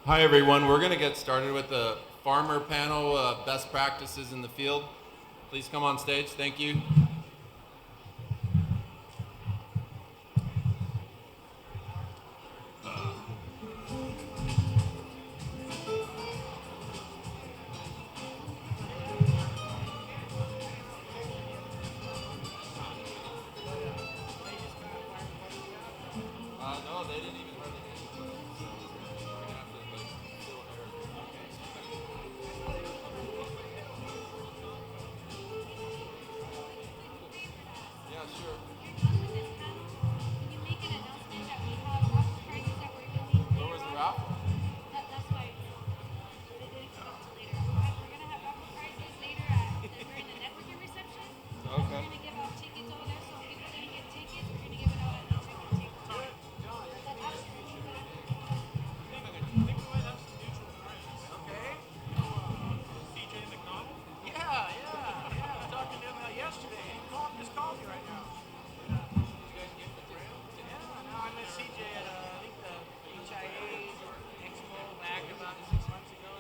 Hi everyone, we're going to get started with the farmer panel, best practices in the field. Please come on stage, thank you. No, they didn't even hardly get any questions, so we're going to have to fill air. Yeah, sure. Where was the raffle? Okay. I met CJ at I think the Expo back about 6 months ago.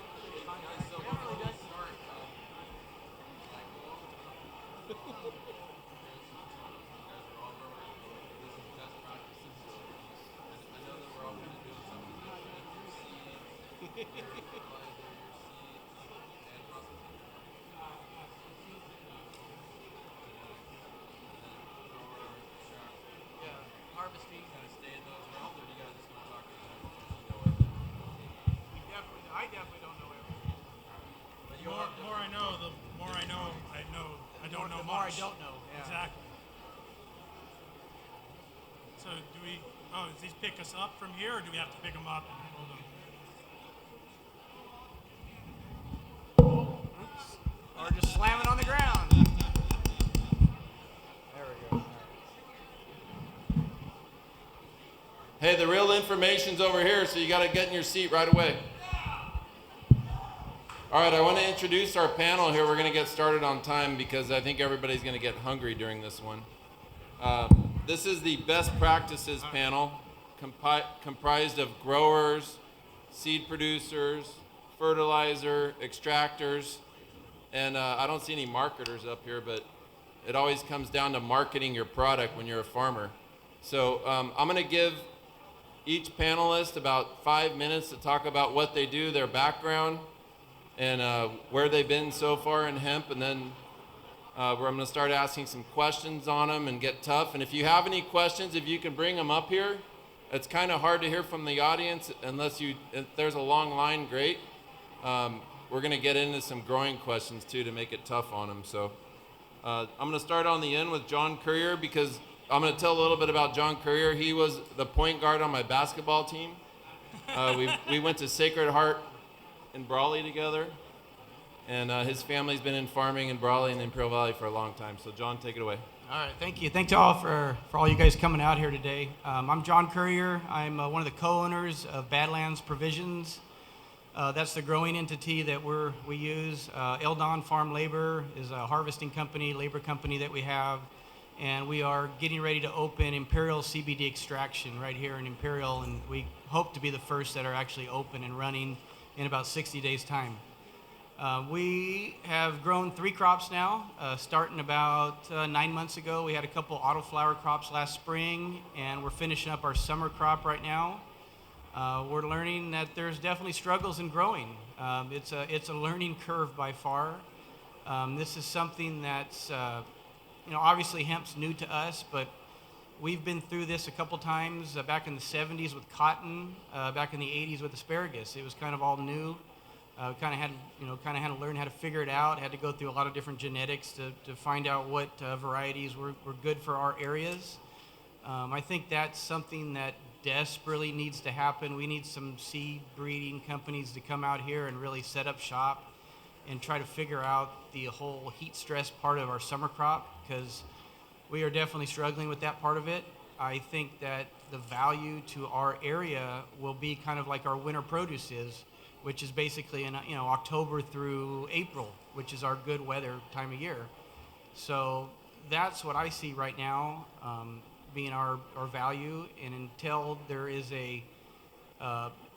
Harvesting. I definitely don't know everything. The more I know, the more I know. I don't know The more I much. don't know. Yeah. Exactly. So do we? Oh, does these pick us up from here, or do we have to pick them up and hold them? Oops. Or just slam it on the ground. There we go. Hey, the real information's over here, so you got to get in your seat right away. All right, I want to introduce our panel here. We're going to get started on time because I think everybody's going to get hungry during this one. This is the best practices panel comprised of growers, seed producers, fertilizer, extractors, and I don't see any marketers up here, but it always comes down to marketing your product when you're a farmer. So I'm going to give each panelist about 5 minutes to talk about what they do, their background, and where they've been so far in hemp, and then where I'm going to start asking some questions on them and get tough. And if you have any questions, if you can bring them up here. It's kind of hard to hear from the audience if there's a long line, great. We're going to get into some growing questions too to make it tough on them. So I'm going to start on the end with John Currier because I'm going to tell a little bit about John Currier. He was the point guard on my basketball team. We went to Sacred Heart in Brawley together. And his family's been in farming in Brawley and Imperial Valley for a long time. So John, take it away. All right, thank you. Thanks all for all you guys coming out here today. I'm John Currier. I'm one of the co-owners of Badlands Provisions. That's the growing entity that we use. Eldon Farm Labor is a harvesting company, labor company that we have. And we are getting ready to open Imperial CBD extraction right here in Imperial. And we hope to be the first that are actually open and running in about 60 days' time. We have grown 3 crops now, starting about 9 months ago. We had a couple autoflower crops last spring, and we're finishing up our summer crop right now. We're learning that there's definitely struggles in growing. It's a learning curve by far. This is something that's, obviously hemp's new to us, but we've been through this a couple times back in the 70s with cotton, back in the 80s with asparagus. It was kind of all new. Kind of had to learn how to figure it out. Had to go through a lot of different genetics to find out what varieties were good for our areas. I think that's something that desperately needs to happen. We need some seed breeding companies to come out here and really set up shop and try to figure out the whole heat stress part of our summer crop, because we are definitely struggling with that part of it. I think that the value to our area will be kind of like our winter produce is, which is basically in October through April, which is our good weather time of year. So that's what I see right now being our value. And until there is a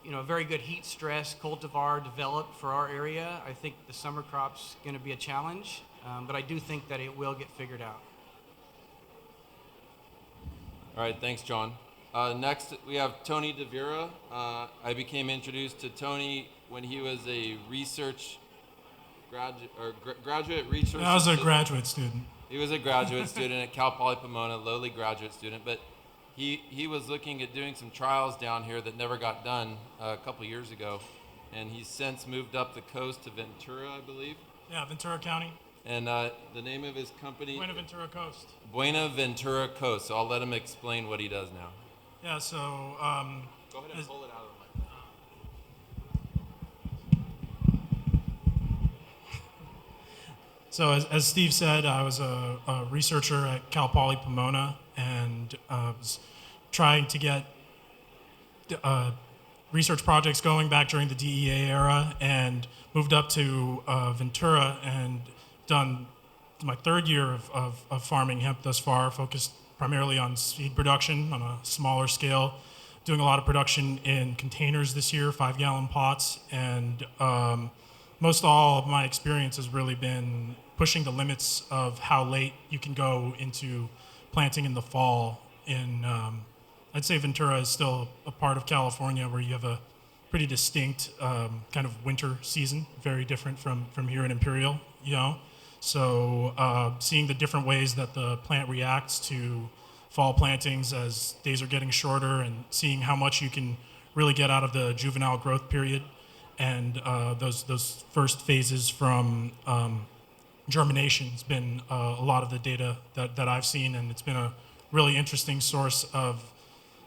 a very good heat stress cultivar developed for our area. I think the summer crop's going to be a challenge, but I do think that it will get figured out. All right, thanks, John. Next, we have Tony DeVera. I became introduced to Tony when he was a graduate research. I was a graduate student. He was a graduate student at Cal Poly Pomona, lowly graduate student, but he was looking at doing some trials down here that never got done a couple years ago, and he's since moved up the coast to Ventura, I believe. Yeah, Ventura County. And the name of his company? Buenaventura Coast. Buenaventura Coast. So I'll let him explain what he does now. Yeah, so... Go ahead and pull it out of the mic. So as Steve said, I was a researcher at Cal Poly Pomona, and was trying to get research projects going back during the DEA era, and moved up to Ventura and done my third year of farming hemp thus far, focused primarily on seed production on a smaller scale, doing a lot of production in containers this year, 5-gallon pots, and most all of my experience has really been pushing the limits of how late you can go into planting in the fall. I'd say Ventura is still a part of California where you have a pretty distinct kind of winter season, very different from here in Imperial, So seeing the different ways that the plant reacts to fall plantings as days are getting shorter, and seeing how much you can really get out of the juvenile growth period, and those first phases from germination has been a lot of the data that I've seen, and it's been a really interesting source of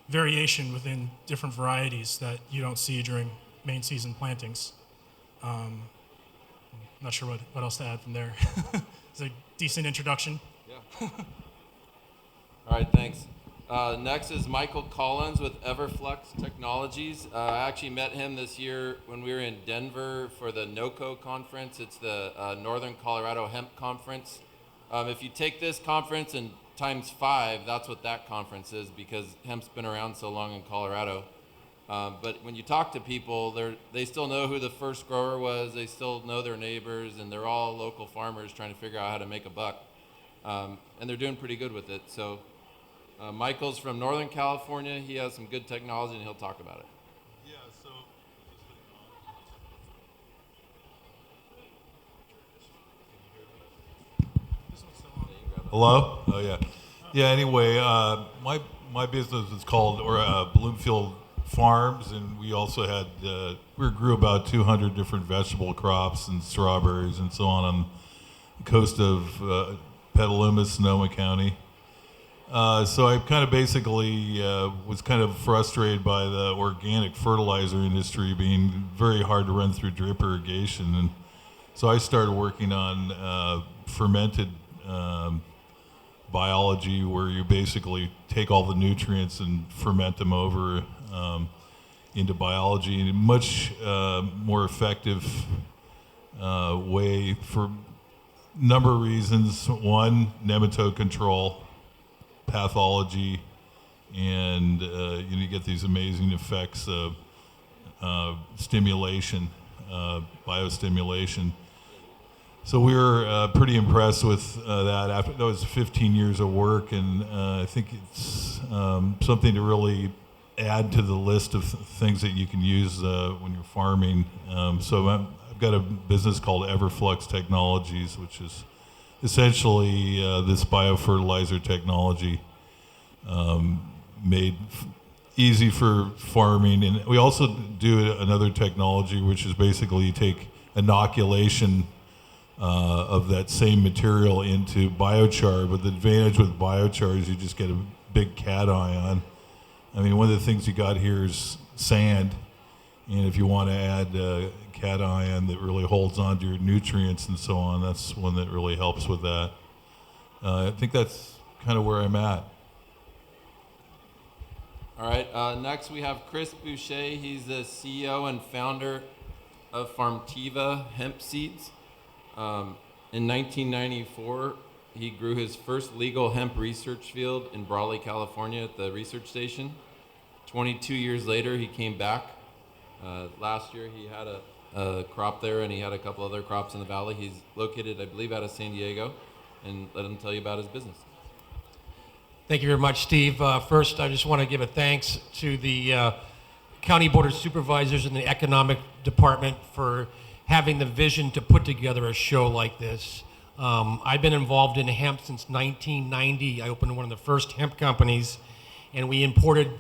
variation within different varieties that you don't see during main season plantings. Not sure what else to add from there. It's a decent introduction. Yeah. All right, thanks. Next is Michael Collins with Everflux Technologies. I actually met him this year when we were in Denver for the NOCO conference. It's the Northern Colorado Hemp Conference. If you take this conference and times 5, that's what that conference is, because hemp's been around so long in Colorado. But when you talk to people, they still know who the first grower was, they still know their neighbors, and they're all local farmers trying to figure out how to make a buck. And they're doing pretty good with it. So Michael's from Northern California. He has some good technology, and he'll talk about it. Yeah, so hello? Oh yeah. Yeah, anyway, my business is called Bloomfield Farms, and we also had we grew about 200 different vegetable crops and strawberries and so on the coast of Petaluma, Sonoma County. So I kind of basically was kind of frustrated by the organic fertilizer industry being very hard to run through drip irrigation, and so I started working on fermented biology, where you basically take all the nutrients and ferment them over into biology in a much more effective way for a number of reasons. One, nematode control, pathology, and you get these amazing effects of stimulation, biostimulation. So we were pretty impressed with that. After that was 15 years of work, and I think it's something to really add to the list of things that you can use when you're farming. So I've got a business called Everflux Technologies, which is essentially this biofertilizer technology made easy for farming. And we also do another technology, which is basically you take inoculation of that same material into biochar, but the advantage with biochar is you just get a big cation. I mean, one of the things you got here is sand, and if you want to add cation that really holds on to your nutrients and so on, that's one that really helps with that. I think that's kind of where I'm at. All right, next we have Chris Boucher. He's the CEO and founder of Farmtiva hemp seeds. In 1994, he grew his first legal hemp research field in Brawley, California at the research station. 22 years later, he came back Last year he had a crop there, and he had a couple other crops in the valley. He's located, I believe, out of San Diego, and let him tell you about his business. Thank you very much, Steve. First, I just want to give a thanks to the County Board of Supervisors and the Economic Department for having the vision to put together a show like this. I've been involved in hemp since 1990. I opened one of the first hemp companies, and we imported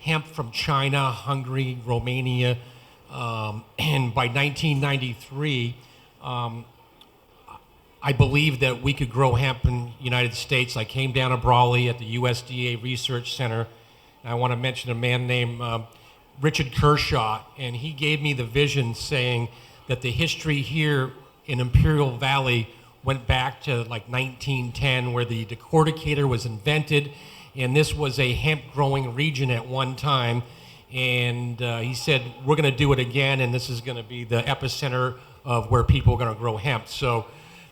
hemp from China, Hungary, Romania, and by 1993, I believed that we could grow hemp in the United States. I came down to Brawley at the USDA Research Center. And I want to mention a man named Richard Kershaw, and he gave me the vision saying that the history here in Imperial Valley went back to like 1910, where the decorticator was invented, and this was a hemp growing region at one time. And he said, we're going to do it again, and this is going to be the epicenter of where people are going to grow hemp. So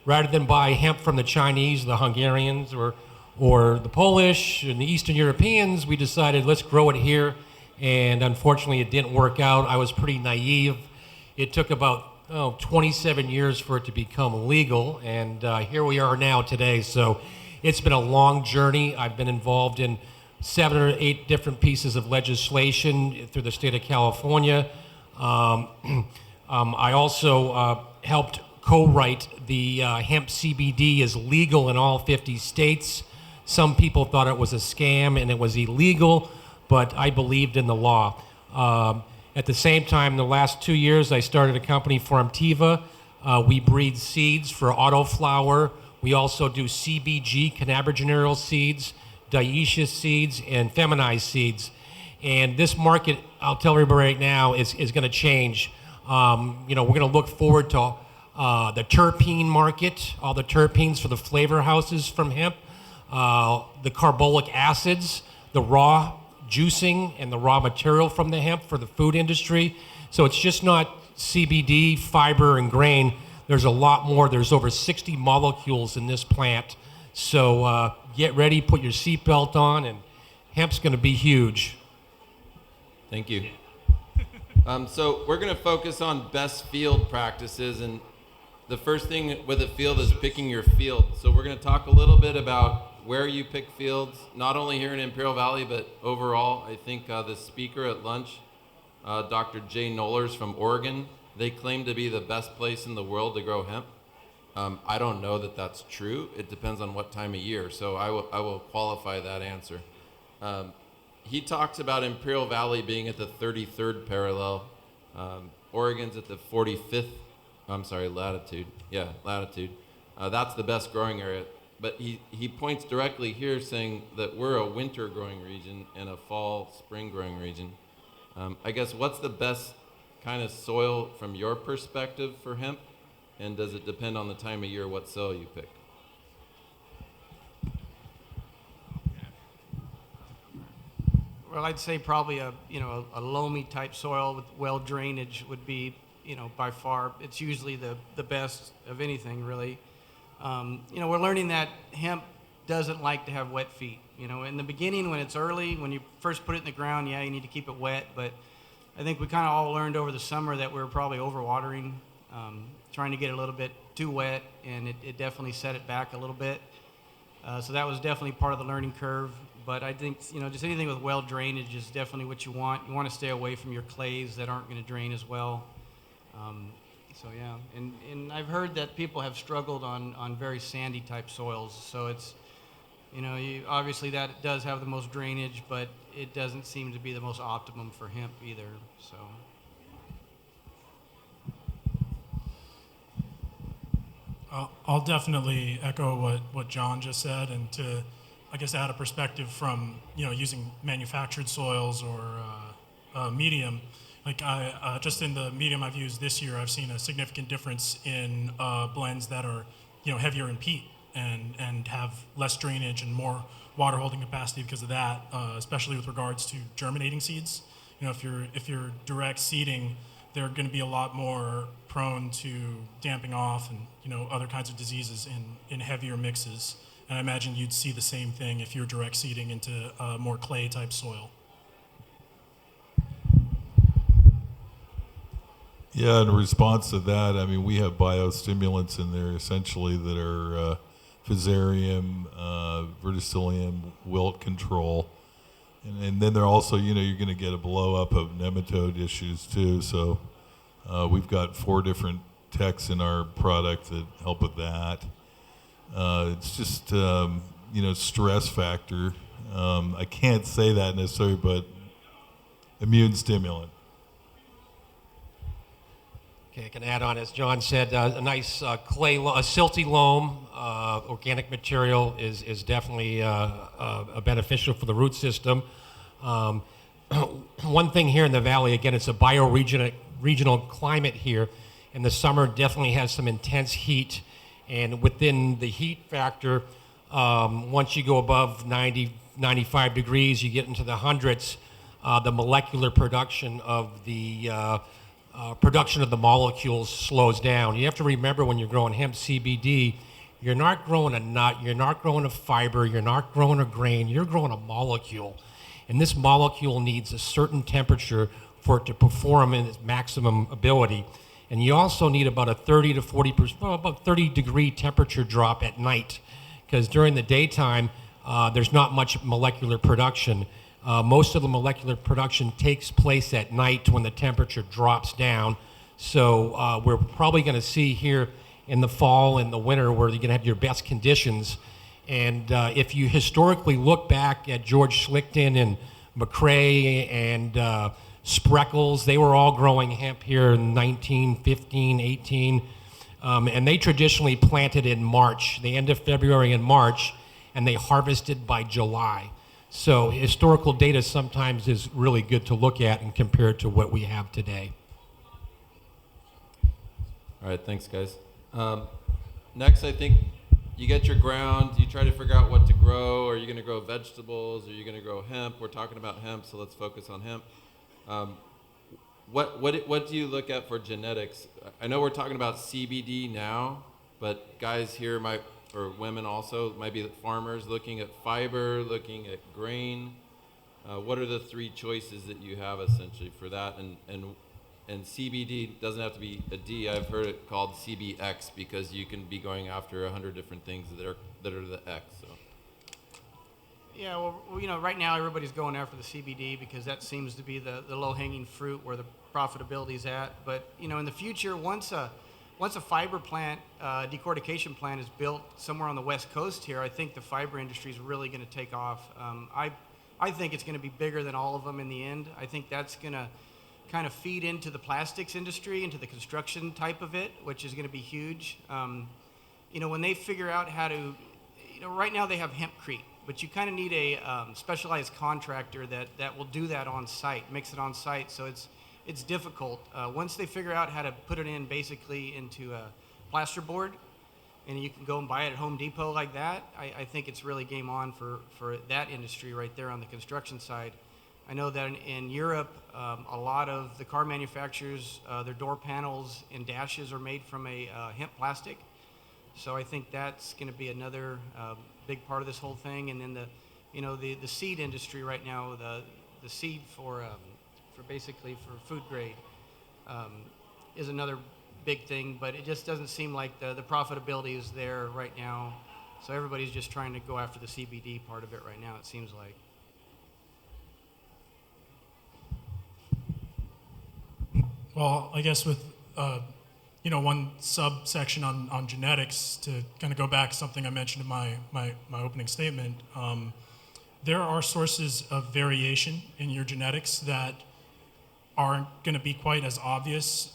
rather than buy hemp from the Chinese, the Hungarians, or the Polish and the Eastern Europeans, we decided let's grow it here. And unfortunately, it didn't work out. I was pretty naive. It took about 27 years for it to become legal, and here we are now today. So it's been a long journey. I've been involved in 7 or 8 different pieces of legislation through the state of California. I also helped co-write the hemp CBD is legal in all 50 states. Some people thought it was a scam and it was illegal, but I believed in the law. At the same time, the last 2 years, I started a company, Farmtiva. We breed seeds for autoflower. We also do CBG, cannabidiol seeds, dioecious seeds, and feminized seeds. And this market, I'll tell everybody right now, is going to change. We're going to look forward to the terpene market, all the terpenes for the flavor houses from hemp, the carbolic acids, the raw juicing and the raw material from the hemp for the food industry. So it's just not CBD, fiber, and grain. There's a lot more. There's over 60 molecules in this plant. So get ready, put your seatbelt on, and hemp's going to be huge. Thank you. So we're going to focus on best field practices, and the first thing with a field is picking your field. So we're going to talk a little bit about where you pick fields, not only here in Imperial Valley, but overall. I think the speaker at lunch, Dr. Jay Nollers from Oregon, they claim to be the best place in the world to grow hemp. I don't know that that's true. It depends on what time of year, so I will qualify that answer. He talks about Imperial Valley being at the 33rd parallel. Oregon's at the 45th, latitude. Yeah, latitude. That's the best growing area. But he points directly here saying that we're a winter growing region and a fall, spring growing region. I guess what's the best kind of soil from your perspective for hemp? And does it depend on the time of year what soil you pick? Well, I'd say probably a loamy type soil with well drainage would be, by far, it's usually the best of anything really. We're learning that hemp doesn't like to have wet feet. In the beginning, when it's early, when you first put it in the ground, you need to keep it wet. But I think we kind of all learned over the summer that we were probably overwatering, trying to get a little bit too wet, and it definitely set it back a little bit. So that was definitely part of the learning curve. But I think, just anything with well drainage is definitely what you want. You want to stay away from your clays that aren't going to drain as well. So yeah, and I've heard that people have struggled on very sandy type soils. So it's, obviously that does have the most drainage, but it doesn't seem to be the most optimum for hemp either. So. I'll definitely echo what John just said, and to, I guess, add a perspective from using manufactured soils or medium. Like just in the medium I've used this year, I've seen a significant difference in blends that are heavier in peat and have less drainage and more water holding capacity because of that, especially with regards to germinating seeds. If you're direct seeding, they're going to be a lot more prone to damping off and other kinds of diseases in heavier mixes. And I imagine you'd see the same thing if you're direct seeding into more clay type soil. Yeah, in response to that, I mean, we have biostimulants in there essentially that are fusarium, verticillium, wilt control. And then they're also, you're going to get a blow up of nematode issues too. So we've got 4 different techs in our product that help with that. It's just, stress factor. I can't say that necessarily, but immune stimulant. Okay, I can add on, as John said, a nice clay, a silty loam, organic material is definitely beneficial for the root system. One thing here in the valley, again, it's a regional climate here, and the summer definitely has some intense heat, and within the heat factor, once you go above 90, 95 degrees, you get into the hundreds, the molecular production of the molecules slows down. You have to remember when you're growing hemp CBD, you're not growing a nut, you're not growing a fiber, you're not growing a grain, you're growing a molecule. And this molecule needs a certain temperature for it to perform in its maximum ability. And you also need about a 30 to 40%, about 30 degree temperature drop at night, because during the daytime, there's not much molecular production. Most of the molecular production takes place at night when the temperature drops down. So we're probably going to see here in the fall and the winter where you're going to have your best conditions. And if you historically look back at George Schlichten and McCrae and Spreckles, they were all growing hemp here in 1915, 18. And they traditionally planted in March, the end of February and March, and they harvested by July. So historical data sometimes is really good to look at and compare it to what we have today. All right, thanks, guys. Next, I think you get your ground. You try to figure out what to grow. Are you going to grow vegetables? Are you going to grow hemp? We're talking about hemp, so let's focus on hemp. What do you look at for genetics? I know we're talking about CBD now, but guys here might, or women also, might be farmers looking at fiber, looking at grain. What are the 3 choices that you have essentially for that? And CBD doesn't have to be a D. I've heard it called CBX because you can be going after 100 different things that are the X. So. Yeah, well, right now everybody's going after the CBD because that seems to be the low-hanging fruit where the profitability is at. But in the future, once a fiber plant, decortication plant is built somewhere on the West Coast here, I think the fiber industry is really going to take off. I think it's going to be bigger than all of them in the end. I think that's going to kind of feed into the plastics industry, into the construction type of it, which is going to be huge. When they figure out how to, right now they have hempcrete, but you kind of need a specialized contractor that will do that on site, mix it on site. So it's difficult. Once they figure out how to put it in basically into a plasterboard, and you can go and buy it at Home Depot like that, I think it's really game on for that industry right there on the construction side. I know that in Europe, a lot of the car manufacturers, their door panels and dashes are made from a hemp plastic. So I think that's going to be another big part of this whole thing. And then the seed industry right now, the seed for basically for food grade is another big thing. But it just doesn't seem like the profitability is there right now. So everybody's just trying to go after the CBD part of it right now, it seems like. Well, I guess with one subsection on genetics, to kind of go back to something I mentioned in my opening statement, there are sources of variation in your genetics that aren't going to be quite as obvious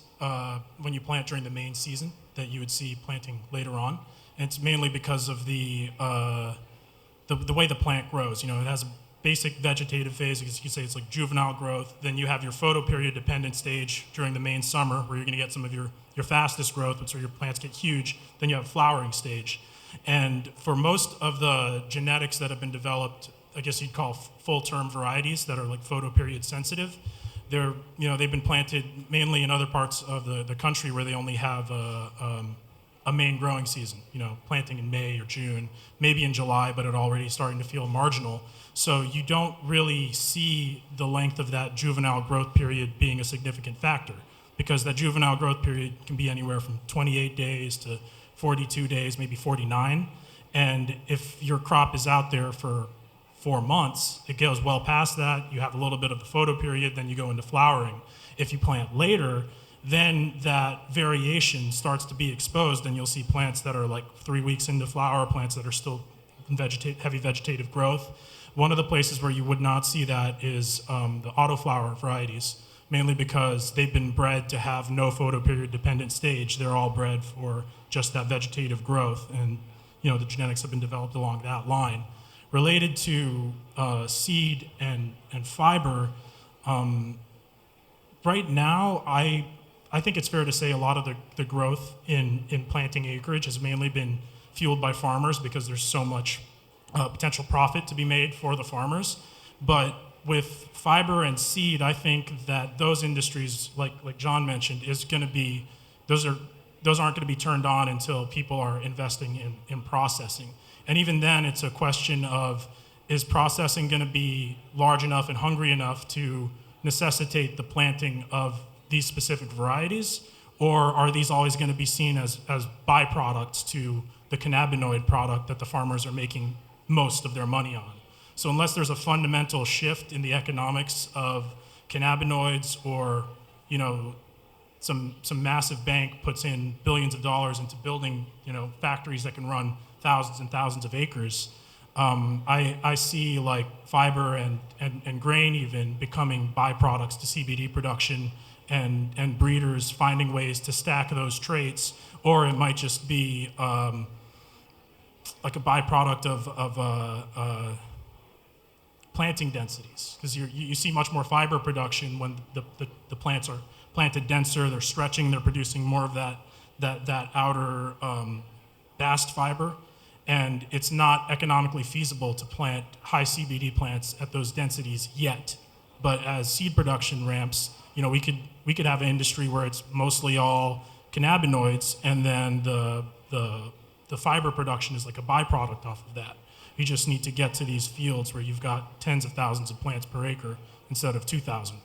when you plant during the main season that you would see planting later on. And it's mainly because of the way the plant grows. It has a basic vegetative phase, as you say, it's like juvenile growth. Then you have your photoperiod dependent stage during the main summer, where you're going to get some of your fastest growth, which is where your plants get huge. Then you have flowering stage. And for most of the genetics that have been developed, I guess you'd call full-term varieties that are like photoperiod sensitive, they've been planted mainly in other parts of the country where they only have a main growing season, planting in May or June, maybe in July, but it already starting to feel marginal. So you don't really see the length of that juvenile growth period being a significant factor. because that juvenile growth period can be anywhere from 28 days to 42 days, maybe 49. And if your crop is out there for 4 months, it goes well past that. You have a little bit of the photo period, then you go into flowering. If you plant later, then that variation starts to be exposed, and you'll see plants that are like 3 weeks into flower, plants that are still in heavy vegetative growth. One of the places where you would not see that is the autoflower varieties, mainly because they've been bred to have no photoperiod dependent stage. They're all bred for just that vegetative growth, and the genetics have been developed along that line. Related to seed and fiber, right now I think it's fair to say a lot of the growth in planting acreage has mainly been fueled by farmers because there's so much potential profit to be made for the farmers. But with fiber and seed, I think that those industries, like John mentioned, those aren't going to be turned on until people are investing in processing. And even then, it's a question of, is processing going to be large enough and hungry enough to necessitate the planting of these specific varieties, or are these always going to be seen as byproducts to the cannabinoid product that the farmers are making most of their money on? So unless there's a fundamental shift in the economics of cannabinoids, or some massive bank puts in billions of dollars into building factories that can run thousands and thousands of acres, I see like fiber and grain even becoming byproducts to CBD production, and breeders finding ways to stack those traits, or it might just be like a byproduct of planting densities, because you see much more fiber production when the plants are planted denser. They're stretching. They're producing more of that outer bast fiber, and it's not economically feasible to plant high CBD plants at those densities yet. But as seed production ramps, we could have an industry where it's mostly all cannabinoids, and then the fiber production is like a byproduct off of that. You just need to get to these fields where you've got tens of thousands of plants per acre instead of 2,000.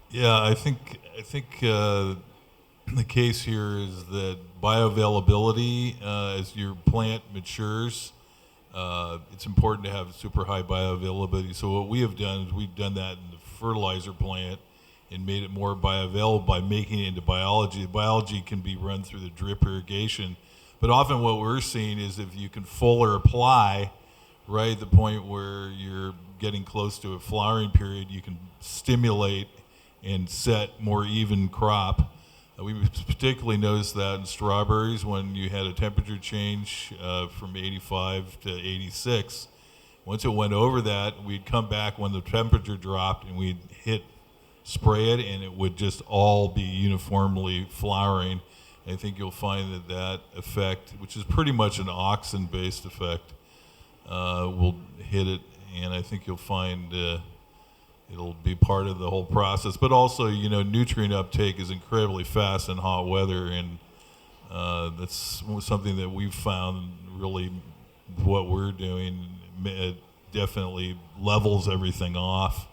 Yeah, I think the case here is that bioavailability, as your plant matures, it's important to have super high bioavailability. So what we have done is we've done that in the fertilizer plant and made it more bioavailable by making it into biology. Biology can be run through the drip irrigation, but often what we're seeing is if you can fuller apply right at the point where you're getting close to a flowering period, you can stimulate and set more even crop. We particularly noticed that in strawberries when you had a temperature change from 85 to 86. Once it went over that, we'd come back when the temperature dropped and we'd spray it, and it would just all be uniformly flowering. I think you'll find that effect, which is pretty much an auxin-based effect, will hit it, and I think you'll find it'll be part of the whole process. But also, nutrient uptake is incredibly fast in hot weather, and that's something that we've found really what we're doing. It definitely levels everything off.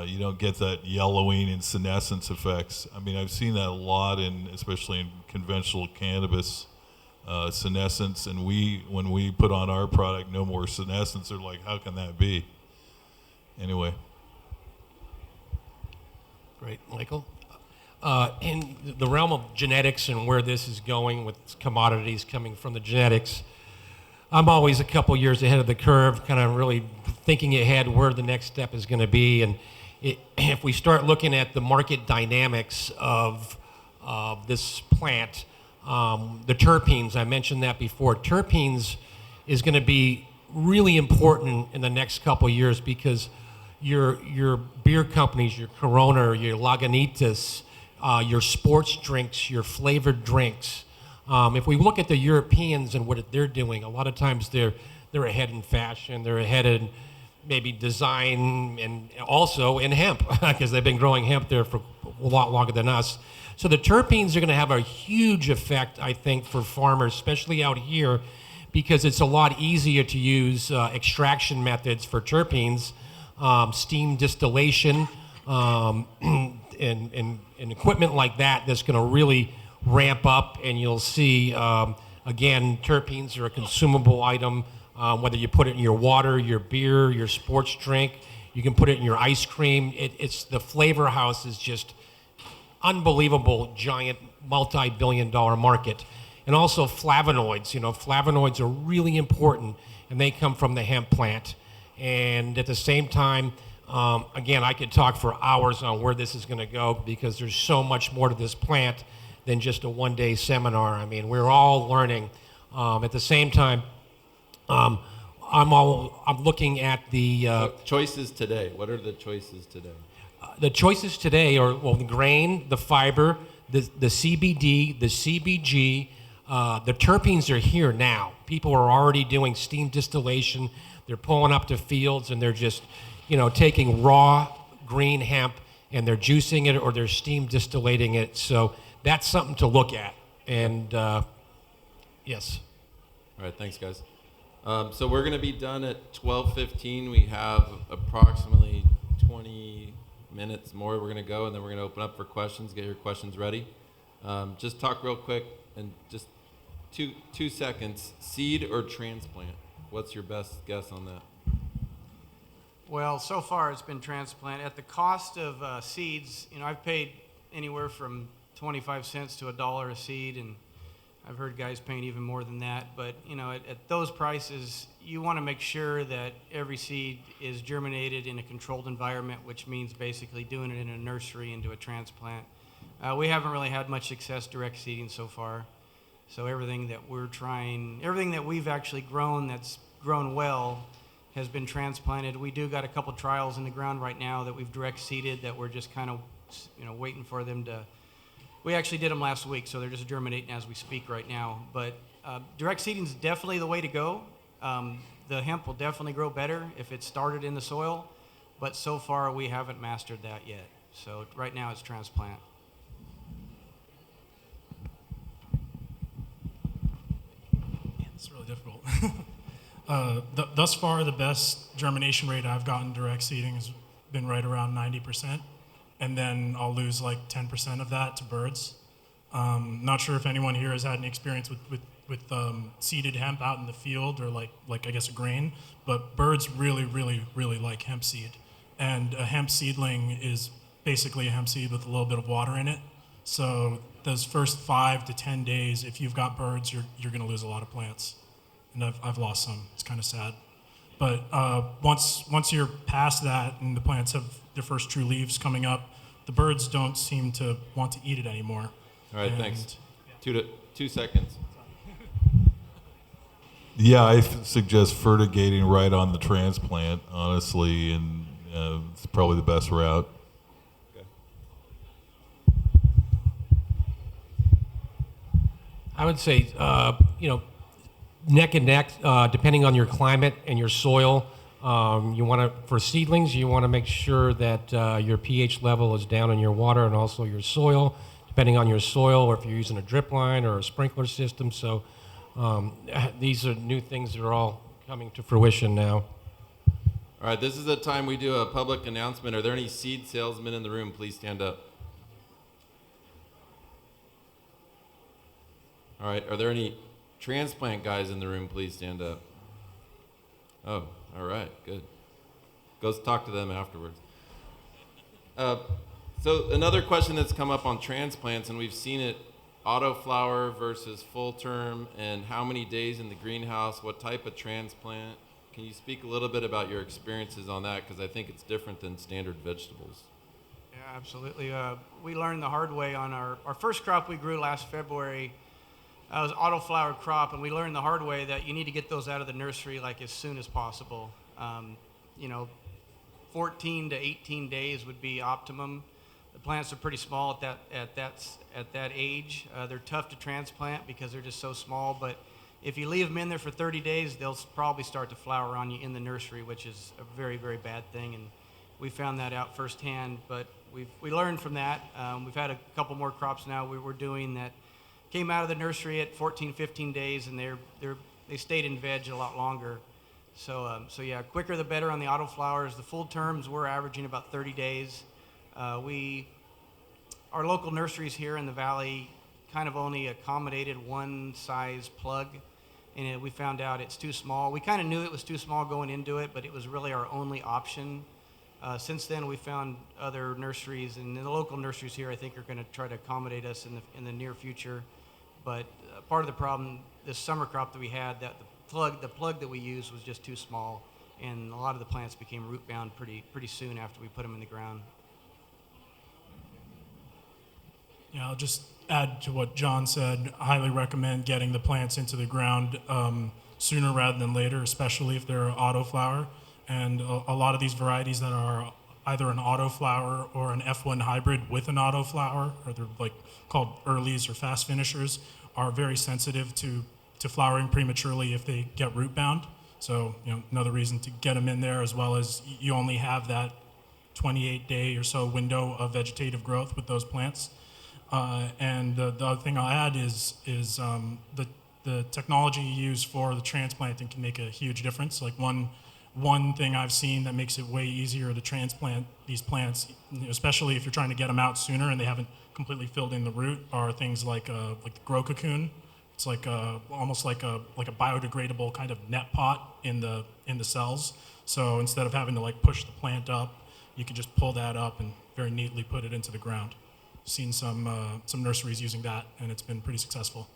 You don't get that yellowing and senescence effects. I mean, I've seen that a lot, especially in conventional cannabis, senescence. And when we put on our product, no more senescence, they're like, how can that be? Anyway. Great, Michael. In the realm of genetics and where this is going with commodities coming from the genetics, I'm always a couple years ahead of the curve, kind of really thinking ahead where the next step is going to be. And if we start looking at the market dynamics of this plant, the terpenes, I mentioned that before. Terpenes is going to be really important in the next couple years because your beer companies, your Corona, your Lagunitas, your sports drinks, your flavored drinks. If we look at the Europeans and what they're doing, a lot of times they're ahead in fashion, they're ahead in maybe design, and also in hemp because they've been growing hemp there for a lot longer than us. So the terpenes are going to have a huge effect, I think, for farmers, especially out here, because it's a lot easier to use extraction methods for terpenes, steam distillation, and equipment like that that's going to really ramp up, and you'll see, again, terpenes are a consumable item, whether you put it in your water, your beer, your sports drink, you can put it in your ice cream. It's the flavor house is just unbelievable, giant, multi-billion-dollar market. And also flavonoids. You know, flavonoids are really important, and they come from the hemp plant. And at the same time, again, I could talk for hours on where this is going to go because there's so much more to this plant than just a one-day seminar. I mean, we're all learning. At the same time, I'm looking at the choices today. What are the choices today? The choices today are, well, the grain, the fiber, the CBD, the CBG. The terpenes are here now. People are already doing steam distillation. They're pulling up to fields and they're just, taking raw green hemp and they're juicing it or they're steam distillating it. So that's something to look at. And yes. All right, thanks, guys. So we're going to be done at 12:15. We have approximately 20 minutes more. We're going to go, and then we're going to open up for questions. Get your questions ready. Just talk real quick, and just two seconds. Seed or transplant? What's your best guess on that? Well, so far it's been transplant. At the cost of seeds, I've paid anywhere from 25 cents to $1 a seed, and I've heard guys paying even more than that. But, at those prices, you want to make sure that every seed is germinated in a controlled environment, which means basically doing it in a nursery into a transplant. We haven't really had much success direct seeding so far. So everything that we've actually grown that's grown well has been transplanted. We do got a couple trials in the ground right now that we've direct seeded that we're just kind of, waiting for them to. We actually did them last week, so they're just germinating as we speak right now. But direct seeding is definitely the way to go. The hemp will definitely grow better if it's started in the soil, but so far we haven't mastered that yet. So right now it's transplant. It's really difficult. Thus far, the best germination rate I've gotten direct seeding has been right around 90%, and then I'll lose like 10% of that to birds. Not sure if anyone here has had any experience with seeded hemp out in the field or like I guess a grain, but birds really, really, really like hemp seed. And a hemp seedling is basically a hemp seed with a little bit of water in it. So those first 5 to 10 days, if you've got birds, you're going to lose a lot of plants. And I've lost some. It's kind of sad. But once you're past that and the plants have their first true leaves coming up, the birds don't seem to want to eat it anymore. All right, thanks. 2 seconds. Yeah, I suggest fertigating right on the transplant, honestly, and it's probably the best route. Okay. I would say, neck and neck, depending on your climate and your soil. For seedlings, you want to make sure that your pH level is down in your water and also your soil, depending on your soil, or if you're using a drip line or a sprinkler system. So these are new things that are all coming to fruition now. All right, this is the time we do a public announcement. Are there any seed salesmen in the room? Please stand up. All right, are there any transplant guys in the room? Please stand up. Oh, all right, good. Go talk to them afterwards. So another question that's come up on transplants, and we've seen it, autoflower versus full term, and how many days in the greenhouse, what type of transplant. Can you speak a little bit about your experiences on that? Because I think it's different than standard vegetables. Yeah, absolutely. We learned the hard way on our first crop we grew last February. It was autoflower crop, and we learned the hard way that you need to get those out of the nursery like as soon as possible. 14 to 18 days would be optimum. The plants are pretty small at that age. They're tough to transplant because they're just so small, but if you leave them in there for 30 days, they'll probably start to flower on you in the nursery, which is a very, very bad thing, and we found that out firsthand, but we learned from that. We've had a couple more crops now we're doing that came out of the nursery at 14, 15 days, and they're they stayed in veg a lot longer. So yeah, quicker the better on the autoflowers. The full terms we're averaging about 30 days. Our local nurseries here in the valley kind of only accommodated one size plug, and we found out it's too small. We kind of knew it was too small going into it, but it was really our only option. Since then, we found other nurseries, and the local nurseries here, I think, are going to try to accommodate us in the near future. But part of the problem, this summer crop that we had, that the plug that we used was just too small, and a lot of the plants became root bound pretty soon after we put them in the ground. Yeah, I'll just add to what John said. I highly recommend getting the plants into the ground sooner rather than later, especially if they're autoflower. And a lot of these varieties that are either an autoflower or an F1 hybrid with an autoflower, or they're like called earlies or fast finishers, are very sensitive to flowering prematurely if they get root bound. So, another reason to get them in there, as well as you only have that 28-day or so window of vegetative growth with those plants. And the other thing I'll add is the technology you use for the transplanting can make a huge difference. Like one thing I've seen that makes it way easier to transplant these plants, especially if you're trying to get them out sooner and they haven't completely filled in the root, are things like the grow cocoon. It's like almost like a biodegradable kind of net pot in the cells. So instead of having to push the plant up, you can just pull that up and very neatly put it into the ground. Seen some nurseries using that, and it's been pretty successful.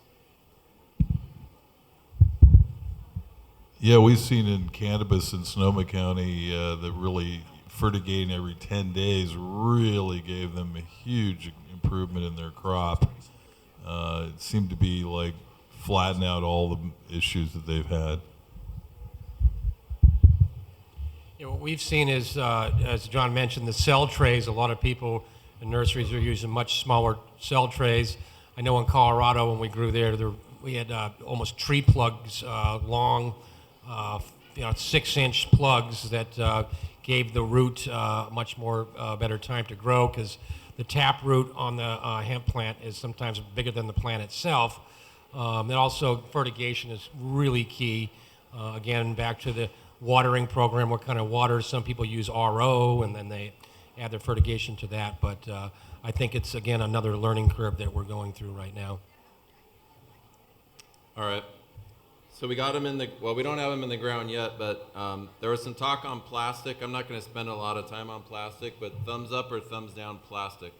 Yeah, we've seen in cannabis in Sonoma County that really fertigating every 10 days really gave them a huge improvement in their crop. It seemed to be flatten out all the issues that they've had. What we've seen is, as John mentioned, the cell trays. A lot of people in nurseries are using much smaller cell trays. I know in Colorado when we grew there we had almost tree plugs, long, 6-inch plugs that gave the root much more better time to grow, because the tap root on the hemp plant is sometimes bigger than the plant itself. And also fertigation is really key. Again, back to the watering program, what kind of water. Some people use RO and then they add their fertigation to that. But I think it's, again, another learning curve that we're going through right now. All right. So we got them we don't have them in the ground yet, but there was some talk on plastic. I'm not going to spend a lot of time on plastic, but thumbs up or thumbs down plastic?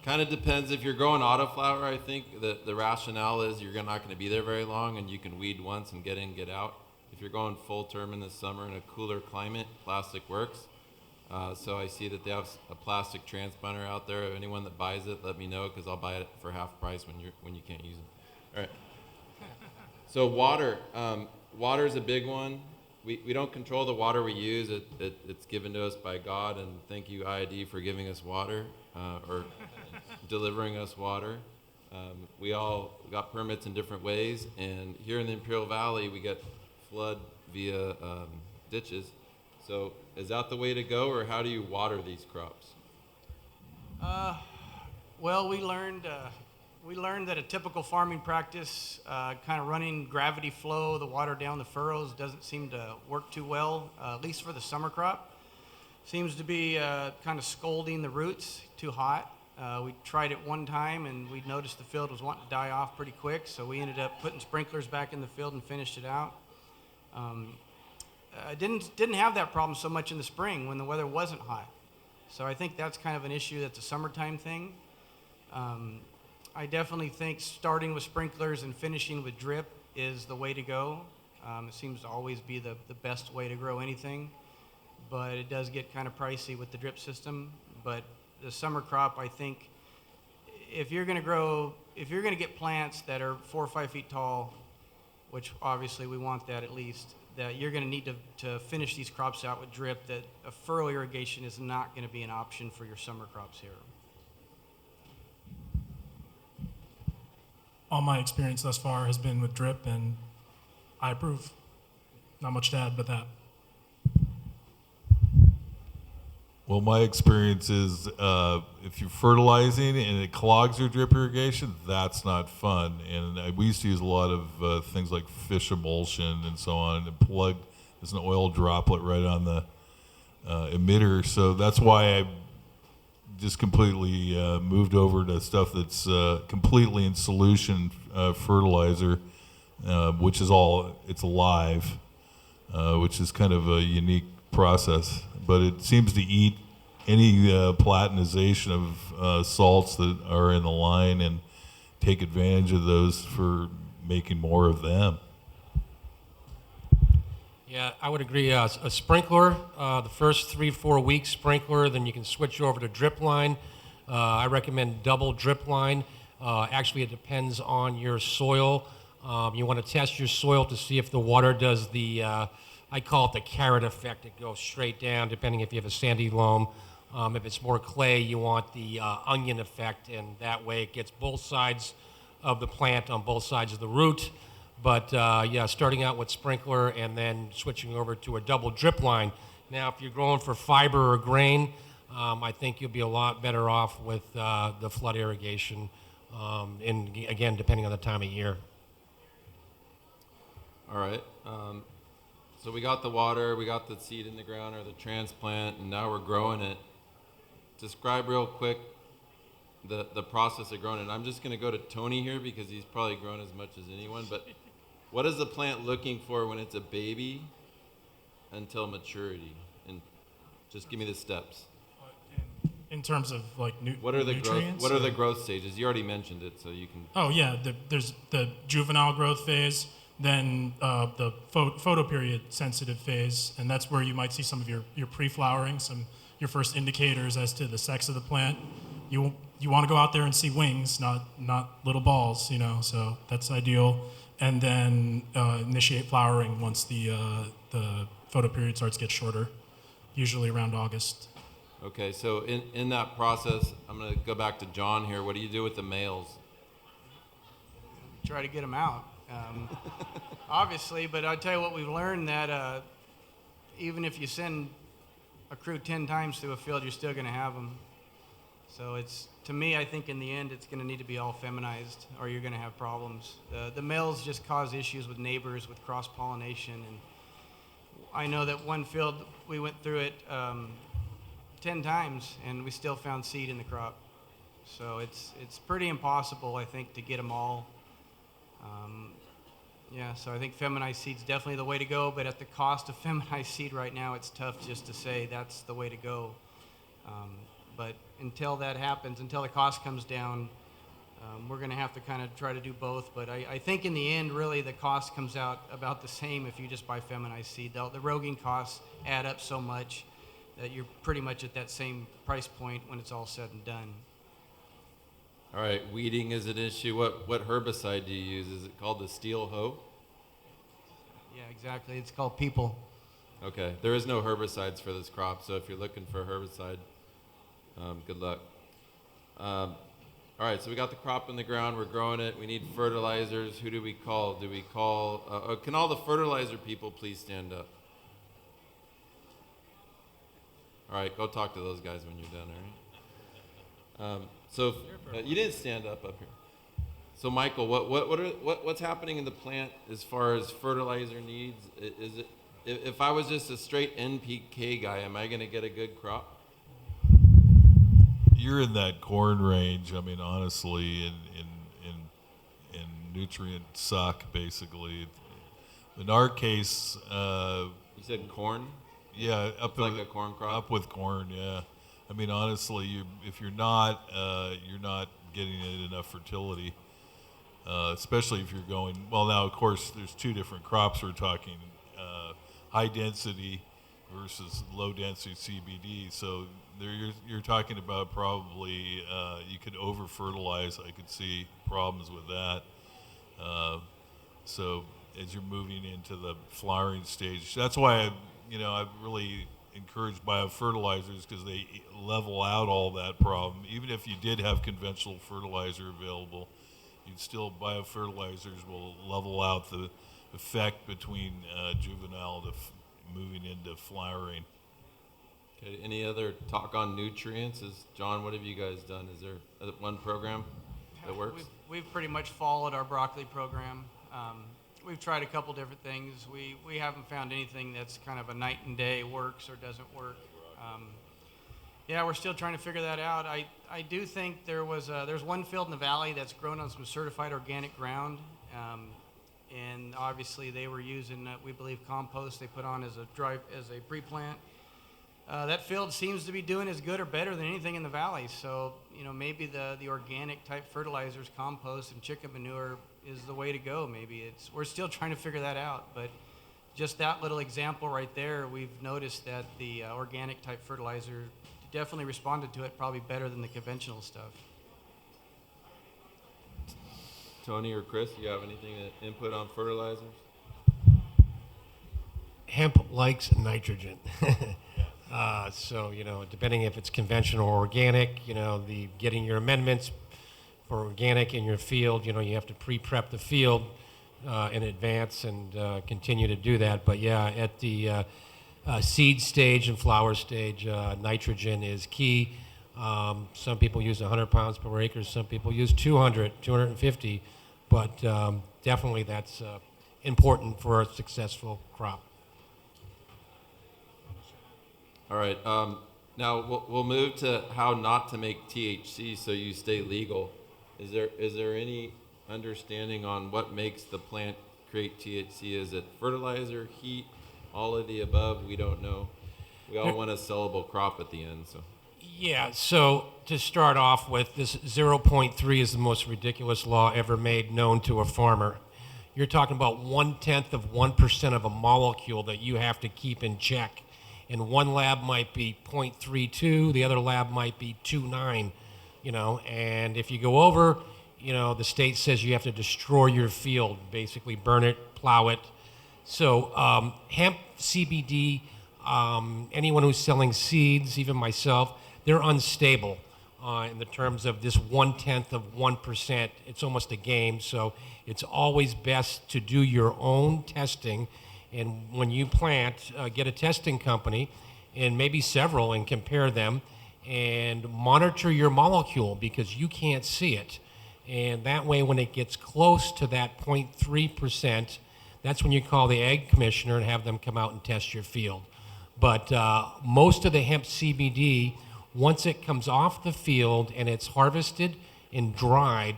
Kind of depends. If you're growing autoflower, I think the rationale is you're not going to be there very long and you can weed once and get in, get out. If you're going full term in the summer in a cooler climate, plastic works. So I see that they have a plastic transplanter out there. Anyone that buys it, let me know, because I'll buy it for half price when you can't use it. All right. So water. Water is a big one. We don't control the water we use. It's given to us by God, and thank you, IID, for giving us water, or delivering us water. We all got permits in different ways, and here in the Imperial Valley, we get flood via ditches. So is that the way to go, or how do you water these crops? Well, we learned that a typical farming practice, kind of running gravity flow, the water down the furrows, doesn't seem to work too well, at least for the summer crop. Seems to be kind of scalding the roots too hot. We tried it one time, and we noticed the field was wanting to die off pretty quick, so we ended up putting sprinklers back in the field and finished it out. Didn't have that problem so much in the spring when the weather wasn't hot. So I think that's kind of an issue that's a summertime thing. I definitely think starting with sprinklers and finishing with drip is the way to go. It seems to always be the best way to grow anything, but it does get kind of pricey with the drip system. But the summer crop, I think, if you're going to get plants that are 4 or 5 feet tall, which obviously we want that at least, that you're going to need to finish these crops out with drip, that a furrow irrigation is not going to be an option for your summer crops here. All my experience thus far has been with drip, and I approve. Not much to add but that. Well, my experience is if you're fertilizing and it clogs your drip irrigation, that's not fun. And we used to use a lot of things like fish emulsion and so on, and plug as an oil droplet right on the emitter. So that's why I just completely moved over to stuff that's completely in solution fertilizer, which is it's alive, which is kind of a unique process. But it seems to eat any platinization of salts that are in the line and take advantage of those for making more of them. Yeah, I would agree. A sprinkler, the first 3-4 weeks sprinkler, then you can switch over to drip line. I recommend double drip line. Actually, it depends on your soil. You want to test your soil to see if the water does the, I call it the carrot effect. It goes straight down, depending if you have a sandy loam. If it's more clay, you want the onion effect, and that way it gets both sides of the plant on both sides of the root. But yeah, starting out with sprinkler and then switching over to a double drip line. Now, if you're growing for fiber or grain, I think you'll be a lot better off with the flood irrigation, and again, depending on the time of year. All right. So we got the water, we got the seed in the ground or the transplant, and now we're growing it. Describe real quick the process of growing it. I'm just going to go to Tony here because he's probably grown as much as anyone, but what is the plant looking for when it's a baby until maturity? And just give me the steps. In terms of like What are the nutrients? What are the growth stages? You already mentioned it, so you can. Oh yeah, there's the juvenile growth phase, then the photoperiod sensitive phase, and that's where you might see some of your pre-flowering, your first indicators as to the sex of the plant. You want to go out there and see wings, not little balls, so that's ideal. And then initiate flowering once the photoperiod starts to get shorter, usually around August. Okay, so in that process, I'm going to go back to John here. What do you do with the males? Try to get them out, obviously. But I'll tell you what, we've learned that even if you send a crew 10 times through a field, you're still going to have them. So to me, I think in the end, it's going to need to be all feminized, or you're going to have problems. The males just cause issues with neighbors, with cross-pollination. And I know that one field, we went through it 10 times, and we still found seed in the crop. So it's pretty impossible, I think, to get them all. Yeah, so I think feminized seed's definitely the way to go, but at the cost of feminized seed right now, it's tough just to say that's the way to go. But until that happens, until the cost comes down, we're going to have to kind of try to do both. But I think in the end, really, the cost comes out about the same if you just buy feminized seed. The roguing costs add up so much that you're pretty much at that same price point when it's all said and done. All right, weeding is an issue. What herbicide do you use? Is it called the steel hoe? Yeah, exactly. It's called people. Okay, there is no herbicides for this crop, so if you're looking for a herbicide, good luck. All right, so we got the crop in the ground. We're growing it. We need fertilizers. Who do we call? Do we call? Can all the fertilizer people please stand up? All right, go talk to those guys when you're done, all right? So you didn't stand up here. So Michael, what's happening in the plant as far as fertilizer needs? Is it if I was just a straight NPK guy, am I going to get a good crop? You're in that corn range. I mean, honestly, in nutrient suck, basically. In our case, you said corn. Yeah, like a corn crop. Up with corn, yeah. I mean, honestly, if you're not getting it enough fertility, especially if you're going. Well, now of course, there's two different crops we're talking: high density versus low density CBD. So there, you're talking about probably you could over fertilize. I could see problems with that. So as you're moving into the flowering stage, that's why I've really encouraged biofertilizers because they level out all that problem. Even if you did have conventional fertilizer available, biofertilizers will level out the effect between juvenile to moving into flowering. Okay, any other talk on nutrients? John, what have you guys done? Is there one program that works? We've pretty much followed our broccoli program. We've tried a couple different things. We haven't found anything that's kind of a night and day works or doesn't work. Yeah, we're still trying to figure that out. I do think there's one field in the valley that's grown on some certified organic ground, and obviously they were using we believe compost they put on as a pre-plant. That field seems to be doing as good or better than anything in the valley. So maybe the organic type fertilizers, compost and chicken manure is the way to go. Maybe we're still trying to figure that out, but just that little example right there, we've noticed that the organic type fertilizer definitely responded to it probably better than the conventional stuff. Tony or Chris, do you have anything to input on fertilizers? Hemp likes nitrogen. So, depending if it's conventional or organic, getting your amendments for organic in your field, you have to pre-prep the field in advance and continue to do that. But yeah, at the seed stage and flower stage, nitrogen is key. Some people use 100 pounds per acre, some people use 200, 250, but definitely that's important for a successful crop. All right. Now we'll move to how not to make THC so you stay legal. Is there any understanding on what makes the plant create THC? Is it fertilizer, heat, all of the above? We don't know. We all want a sellable crop at the end. So. Yeah. So to start off with, this 0.3 is the most ridiculous law ever made known to a farmer. You're talking about 0.1% of a molecule that you have to keep in check. And one lab might be 0.32, the other lab might be 2.9, and if you go over, the state says you have to destroy your field, basically burn it, plow it. So hemp, CBD, anyone who's selling seeds, even myself, they're unstable in the terms of this 0.1%. It's almost a game, so it's always best to do your own testing. And when you plant, get a testing company, and maybe several, and compare them, and monitor your molecule because you can't see it. And that way, when it gets close to that 0.3%, that's when you call the ag commissioner and have them come out and test your field. But most of the hemp CBD, once it comes off the field and it's harvested and dried,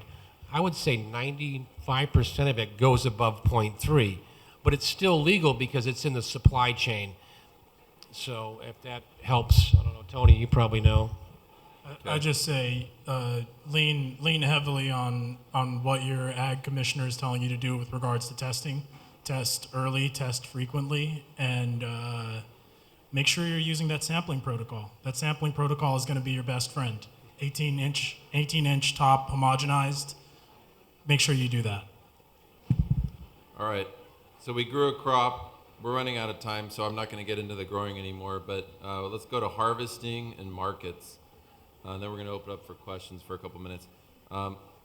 I would say 95% of it goes above 0.3. But it's still legal because it's in the supply chain. So if that helps, I don't know, Tony, you probably know. I just say lean heavily on what your ag commissioner is telling you to do with regards to testing. Test early, test frequently, and make sure you're using that sampling protocol. That sampling protocol is going to be your best friend. 18-inch top, homogenized. Make sure you do that. All right. So we grew a crop. We're running out of time, so I'm not going to get into the growing anymore, but let's go to harvesting and markets. Then we're going to open up for questions for a couple minutes.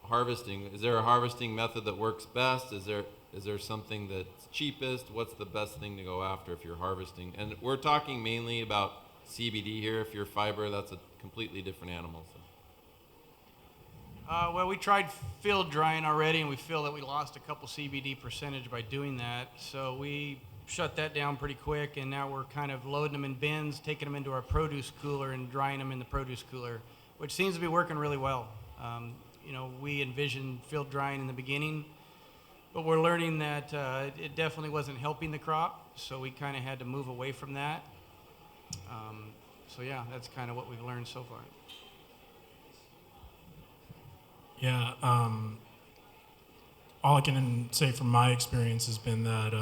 Harvesting, is there a harvesting method that works best? Is there something that's cheapest? What's the best thing to go after if you're harvesting? And we're talking mainly about CBD here. If you're fiber, that's a completely different animal. So. Well, we tried field drying already, and we feel that we lost a couple CBD percentage by doing that. So we shut that down pretty quick, and now we're kind of loading them in bins, taking them into our produce cooler, and drying them in the produce cooler, which seems to be working really well. We envisioned field drying in the beginning, but we're learning that it definitely wasn't helping the crop, so we kind of had to move away from that. So yeah, that's kind of what we've learned so far. Yeah, all I can say from my experience has been that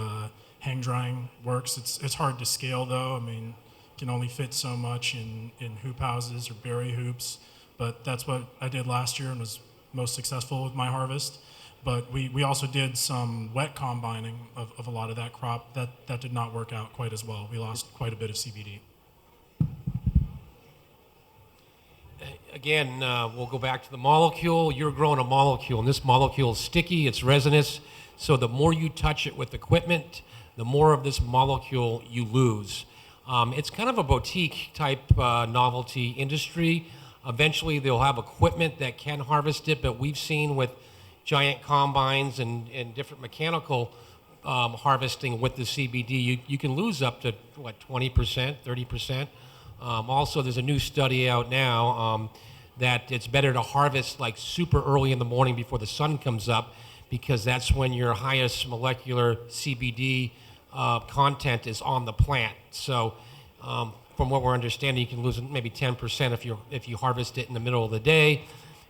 hang drying works. It's hard to scale though. I mean, you can only fit so much in hoop houses or berry hoops, but that's what I did last year and was most successful with my harvest. But we also did some wet combining of a lot of that crop. That did not work out quite as well. We lost quite a bit of CBD. Again, we'll go back to the molecule. You're growing a molecule, and this molecule is sticky, it's resinous, so the more you touch it with equipment, the more of this molecule you lose. It's kind of a boutique type novelty industry. Eventually, they'll have equipment that can harvest it, but we've seen with giant combines and different mechanical harvesting with the CBD, you can lose up to, 20%, 30%. Also, there's a new study out now that it's better to harvest like super early in the morning before the sun comes up, because that's when your highest molecular CBD content is on the plant. So from what we're understanding, you can lose maybe 10% if you harvest it in the middle of the day.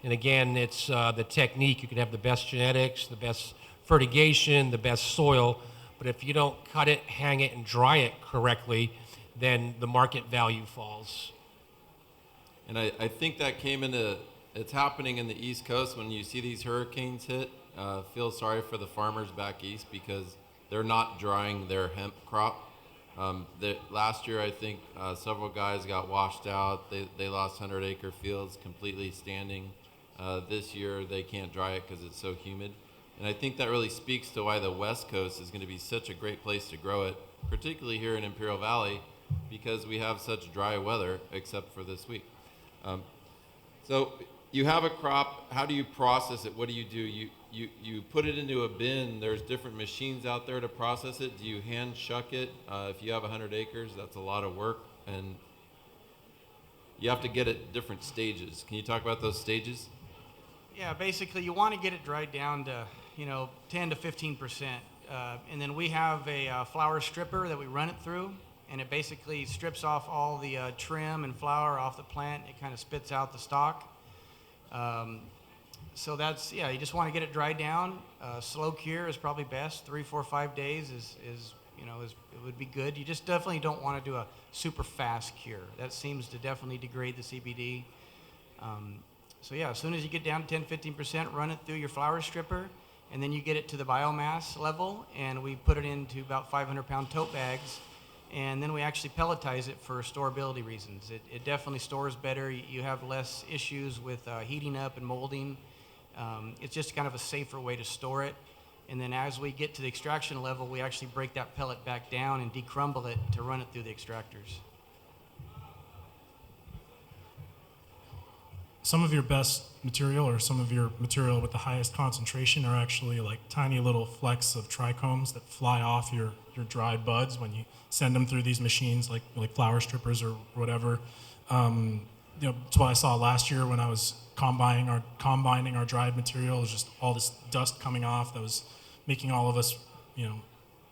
And again, it's the technique. You can have the best genetics, the best fertigation, the best soil, but if you don't cut it, hang it, and dry it correctly, then the market value falls. And I think that it's happening in the East Coast when you see these hurricanes hit. Feel sorry for the farmers back east because they're not drying their hemp crop. Last year, I think several guys got washed out. They lost 100-acre fields completely standing. This year, they can't dry it because it's so humid. And I think that really speaks to why the West Coast is going to be such a great place to grow it, particularly here in Imperial Valley, because we have such dry weather, except for this week. So you have a crop. How do you process it? What do? You put it into a bin. There's different machines out there to process it. Do you hand shuck it? If you have 100 acres, that's a lot of work, and you have to get it different stages. Can you talk about those stages? Yeah, basically you want to get it dried down to 10 to 15%, and then we have a flower stripper that we run it through, and it basically strips off all the trim and flower off the plant. It kind of spits out the stalk. So that's, you just want to get it dried down. Slow cure is probably best. 3, 4, 5 days is it would be good. You just definitely don't want to do a super fast cure. That seems to definitely degrade the CBD. So as soon as you get down to 10-15%, run it through your flower stripper, and then you get it to the biomass level, and we put it into about 500-pound tote bags, and then we actually pelletize it for storability reasons. It definitely stores better. You have less issues with heating up and molding. It's just kind of a safer way to store it. And then as we get to the extraction level, we actually break that pellet back down and decrumble it to run it through the extractors. Some of your best material, or some of your material with the highest concentration, are actually like tiny little flecks of trichomes that fly off your dried buds when you send them through these machines like flower strippers or whatever. That's what I saw last year when I was combining our dried material. It was just all this dust coming off that was making all of us,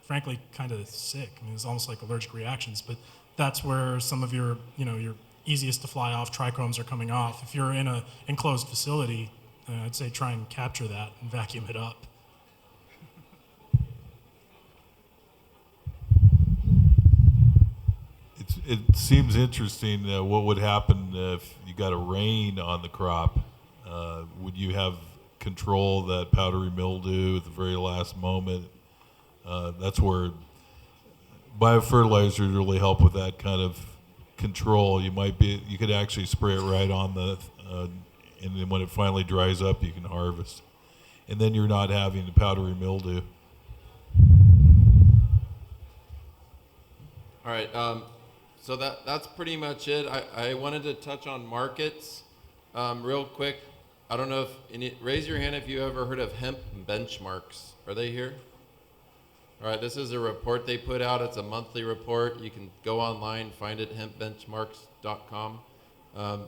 frankly, kind of sick. I mean, it was almost like allergic reactions. But that's where some of your easiest to fly off trichomes are coming off. If you're in an enclosed facility, I'd say try and capture that and vacuum it up. It seems interesting. What would happen if you got a rain on the crop? Would you have control that powdery mildew at the very last moment? That's where biofertilizers really help with that kind of control. You could actually spray it right on and then when it finally dries up, you can harvest, and then you're not having the powdery mildew. All right. So that's pretty much it. I wanted to touch on markets real quick. I don't know raise your hand if you ever heard of hemp benchmarks. Are they here? All right, this is a report they put out. It's a monthly report. You can go online, find it, hempbenchmarks.com.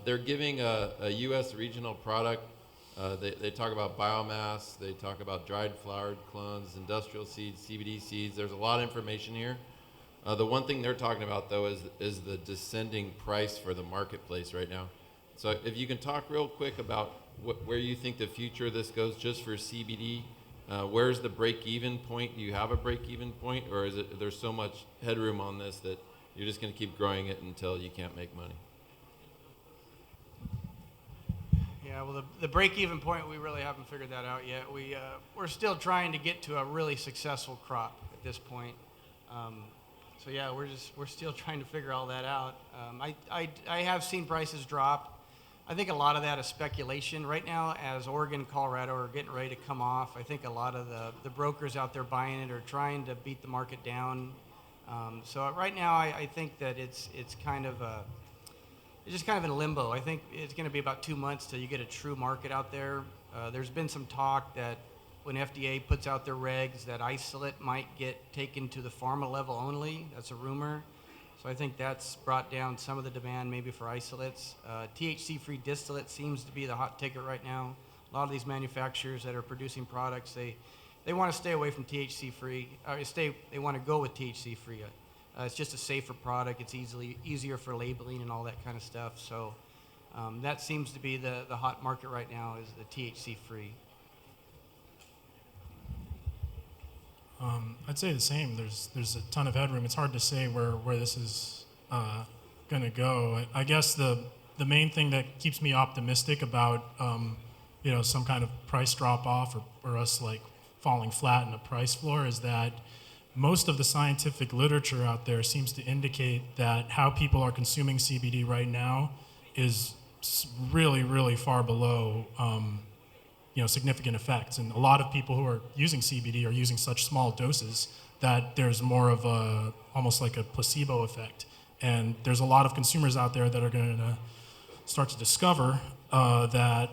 They're giving a U.S. regional product. They talk about biomass. They talk about dried flowered clones, industrial seeds, CBD seeds. There's a lot of information here. The one thing they're talking about, though, is the descending price for the marketplace right now. So if you can talk real quick about where you think the future of this goes just for CBD. Where's the break-even point? Do you have a break-even point, or there's so much headroom on this that you're just going to keep growing it until you can't make money? Yeah, well, the break-even point, we really haven't figured that out yet. We're still trying to get to a really successful crop at this point. So yeah, we're still trying to figure all that out. I have seen prices drop. I think a lot of that is speculation. Right now, as Oregon and Colorado are getting ready to come off, I think a lot of the brokers out there buying it are trying to beat the market down. So right now, I think that it's kind of it's just kind of in limbo. I think it's going to be about 2 months till you get a true market out there. There's been some talk that when FDA puts out their regs, that isolate might get taken to the pharma level only. That's a rumor. So I think that's brought down some of the demand maybe for isolates. THC-free distillate seems to be the hot ticket right now. A lot of these manufacturers that are producing products, they want to stay away from THC-free. They want to go with THC-free. It's just a safer product. It's easier for labeling and all that kind of stuff. So that seems to be the hot market right now, is the THC-free. I'd say the same. There's a ton of headroom. It's hard to say where this is going to go. I guess the main thing that keeps me optimistic about some kind of price drop off or us like falling flat in a price floor is that most of the scientific literature out there seems to indicate that how people are consuming CBD right now is really, really far below significant effects. And a lot of people who are using CBD are using such small doses that there's more of almost like a placebo effect. And there's a lot of consumers out there that are going to start to discover that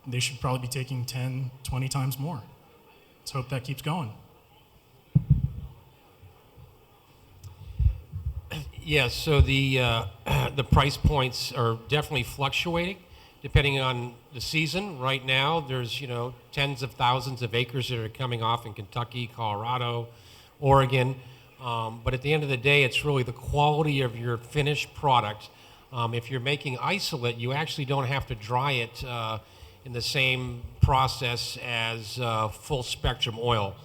they should probably be taking 10, 20 times more. Let's hope that keeps going. Yeah, so the price points are definitely fluctuating depending on the season. Right now, there's tens of thousands of acres that are coming off in Kentucky, Colorado, Oregon. But at the end of the day, it's really the quality of your finished product. If you're making isolate, you actually don't have to dry it in the same process as full spectrum oil.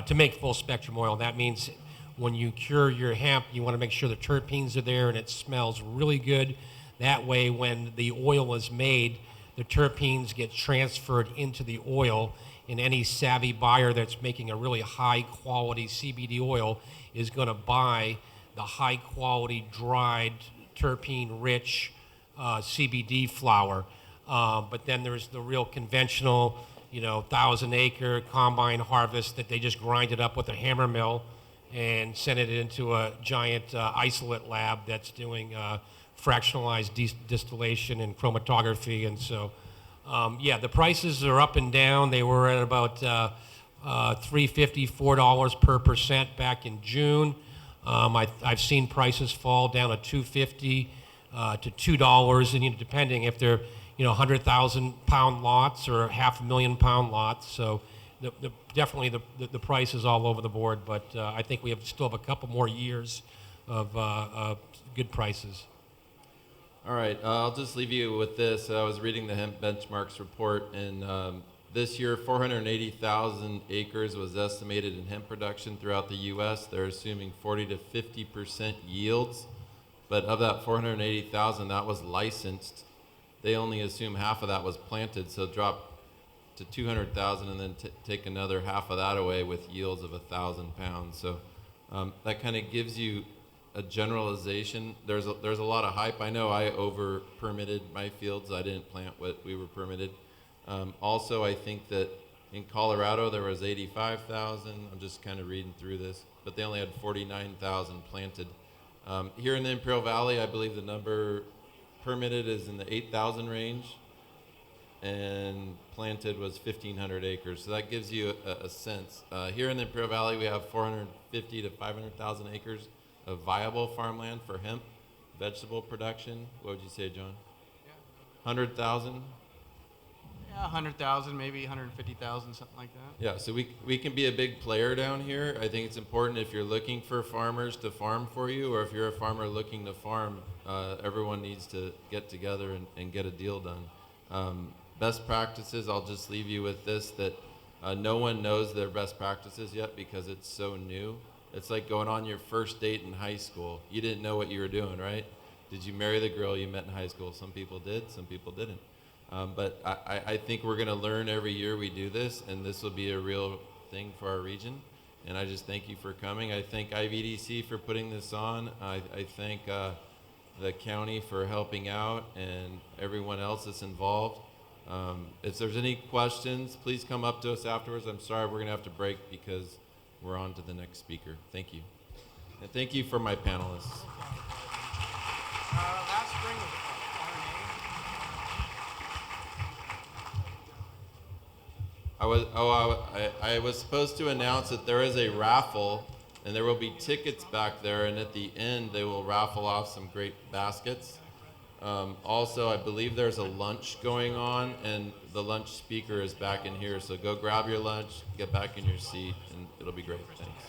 To make full spectrum oil, that means when you cure your hemp, you want to make sure the terpenes are there and it smells really good. That way, when the oil is made, the terpenes get transferred into the oil, and any savvy buyer that's making a really high-quality CBD oil is going to buy the high-quality, dried, terpene-rich CBD flower. But then there's the real conventional, 1,000-acre combine harvest that they just grind it up with a hammer mill and send it into a giant isolate lab that's doing fractionalized distillation and chromatography. And so, the prices are up and down. They were at about $3.50, $4 per percent back in June. I've seen prices fall down to $2.50 to $2, and depending if they're 100,000 pound lots or 500,000 pound lots. So definitely the price is all over the board, but I think we still have a couple more years of good prices. All right, I'll just leave you with this. I was reading the Hemp Benchmarks report, and this year 480,000 acres was estimated in hemp production throughout the U.S. They're assuming 40 to 50% yields, but of that 480,000, that was licensed. They only assume half of that was planted, so drop to 200,000 and then take another half of that away with yields of 1,000 pounds. So that kind of gives you a generalization. There's a lot of hype. I know I over permitted my fields. I didn't plant what we were permitted. Also, I think that in Colorado there was 85,000. I'm just kind of reading through this, but they only had 49,000 planted. Here in the Imperial Valley, I believe the number permitted is in the 8,000 range, and planted was 1,500 acres. So that gives you a sense. Here in the Imperial Valley, we have 450 to 500,000 acres of viable farmland for hemp vegetable production. What would you say, John? 100,000? Yeah, 100,000, maybe 150,000, something like that. Yeah, so we can be a big player down here. I think it's important if you're looking for farmers to farm for you, or if you're a farmer looking to farm, everyone needs to get together and get a deal done. Best practices, I'll just leave you with this, that no one knows their best practices yet because it's so new. It's like going on your first date in high school. You didn't know what you were doing, right? Did you marry the girl you met in high school? Some people did, some people didn't. But I think we're going to learn every year we do this, and this will be a real thing for our region. And I just thank you for coming. I thank IVDC for putting this on. I thank the county for helping out, and everyone else that's involved. If there's any questions, please come up to us afterwards. I'm sorry we're going to have to break because we're on to the next speaker. Thank you. And thank you for my panelists. Last spring was I was supposed to announce that there is a raffle, and there will be tickets back there, and at the end they will raffle off some great baskets. Also, I believe there's a lunch going on, and the lunch speaker is back in here. So go grab your lunch, get back in your seat, and it'll be great. Thanks.